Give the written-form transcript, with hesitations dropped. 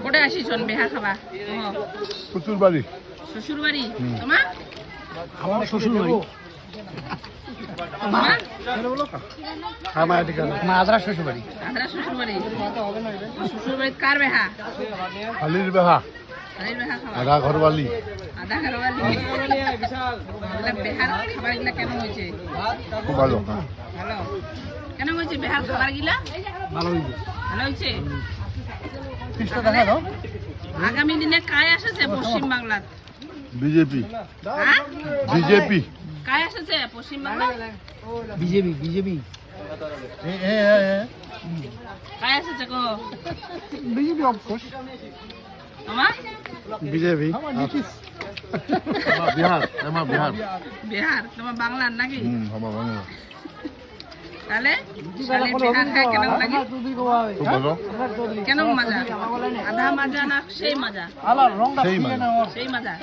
কোটে আসিছন বেহা খাবা শ্বশুর বাড়ি শ্বশুর বাড়ি তোমার আমার শ্বশুর বাড়ি তোমার আমার আদ্রা শ্বশুর বাড়ি আদ্রা শ্বশুর বাড়ি শ্বশুর বাড়ি কার বেহা খালির বেহা খালির বেহা খাবা আধা ঘরবালি আধা ঘরবালি বেহার খাবার গিলা কেমন হয়েছে খুব ভালো ভালো কেন হয়েছে বেহার খাবার গিলা ভালো হয়েছে ভালো হয়েছে পিসটা দেখা দাও আগামী দিনে কায় আসছে পশ্চিম বাংলাত বিজেপি হ্যাঁ বিজেপি কায় আসছে পশ্চিম বাংলা বিজেপি কায় আসছে গো বিজেপি অফকোর্স তোমার বিজেপি বিহার আমার বিহার বিহার তোমার বাংলার নাকি আমার বাংলা তাহলে শালির বিহার খায় কেন লাগে খুব ভালো কেন মজা আধা মজা না সেই মজা সেই মানে সেই মজা